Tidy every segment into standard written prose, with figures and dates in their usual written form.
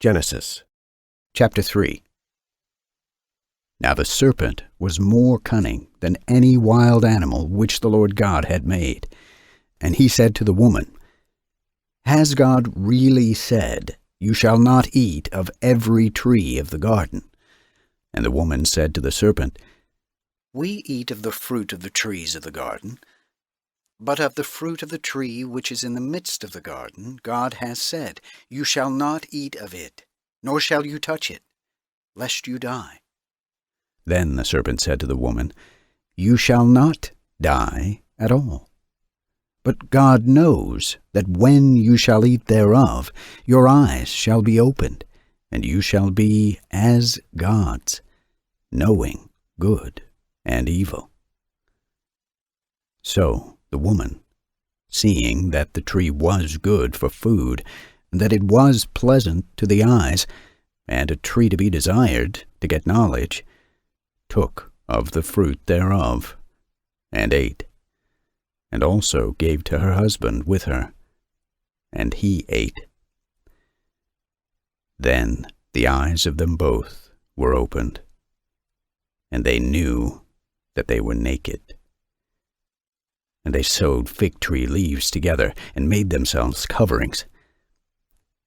Genesis chapter 3. Now the serpent was more cunning than any wild animal which the Lord God had made. And he said to the woman, Has God really said, You shall not eat of every tree of the garden? And the woman said to the serpent, We eat of the fruit of the trees of the garden. But of the fruit of the tree which is in the midst of the garden, God has said, You shall not eat of it, nor shall you touch it, lest you die. Then the serpent said to the woman, You shall not die at all. But God knows that when you shall eat thereof, your eyes shall be opened, and you shall be as gods, knowing good and evil. So the woman, seeing that the tree was good for food, and that it was pleasant to the eyes, and a tree to be desired to get knowledge, took of the fruit thereof, and ate, and also gave to her husband with her, and he ate. Then the eyes of them both were opened, and they knew that they were naked. And they sewed fig tree leaves together, and made themselves coverings.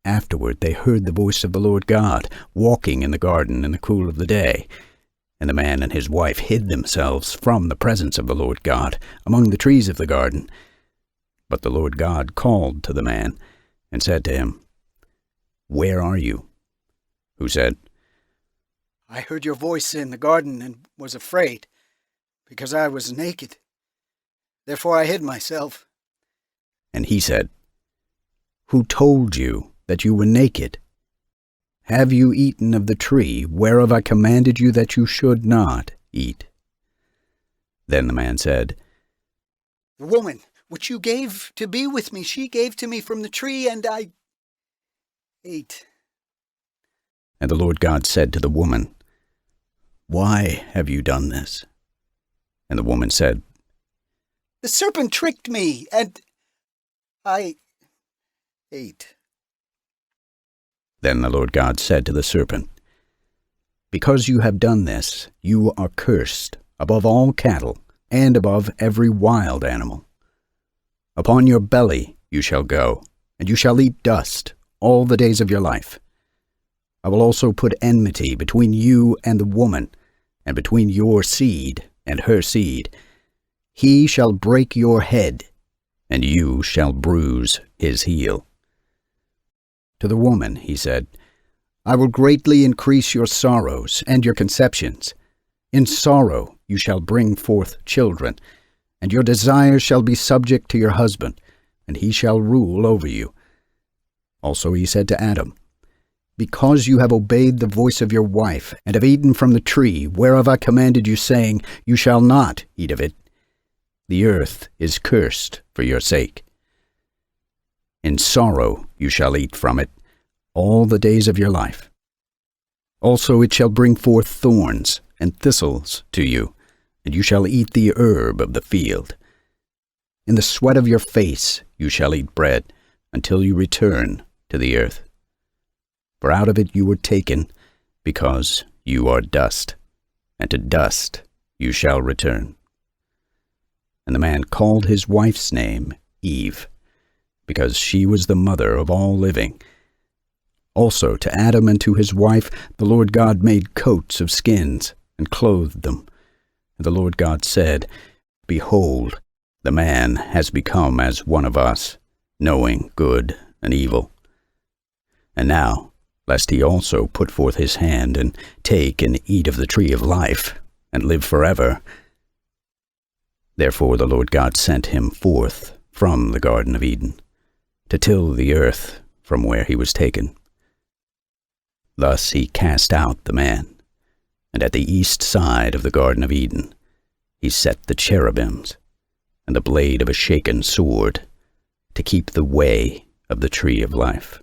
Afterward they heard the voice of the Lord God, walking in the garden in the cool of the day. And the man and his wife hid themselves from the presence of the Lord God among the trees of the garden. But the Lord God called to the man, and said to him, Where are you? Who said, I heard your voice in the garden, and was afraid, because I was naked. Therefore I hid myself. And he said, Who told you that you were naked? Have you eaten of the tree whereof I commanded you that you should not eat? Then the man said, The woman which you gave to be with me, she gave to me from the tree, and I ate. And the Lord God said to the woman, Why have you done this? And the woman said, The serpent tricked me, and I ate. Then the Lord God said to the serpent, Because you have done this, you are cursed above all cattle, and above every wild animal. Upon your belly you shall go, and you shall eat dust all the days of your life. I will also put enmity between you and the woman, and between your seed and her seed. He shall break your head, and you shall bruise his heel. To the woman he said, I will greatly increase your sorrows and your conceptions. In sorrow you shall bring forth children, and your desires shall be subject to your husband, and he shall rule over you. Also he said to Adam, Because you have obeyed the voice of your wife, and have eaten from the tree whereof I commanded you, saying, You shall not eat of it, the earth is cursed for your sake. In sorrow you shall eat from it all the days of your life. Also it shall bring forth thorns and thistles to you, and you shall eat the herb of the field. In the sweat of your face you shall eat bread, until you return to the earth. For out of it you were taken, because you are dust, and to dust you shall return. And the man called his wife's name Eve, because she was the mother of all living. Also to Adam and to his wife the Lord God made coats of skins, and clothed them. And the Lord God said, Behold, the man has become as one of us, knowing good and evil. And now, lest he also put forth his hand, and take and eat of the tree of life, and live forever. Therefore the Lord God sent him forth from the Garden of Eden, to till the earth from where he was taken. Thus he cast out the man, and at the east side of the Garden of Eden he set the cherubims, and the blade of a shaken sword, to keep the way of the tree of life.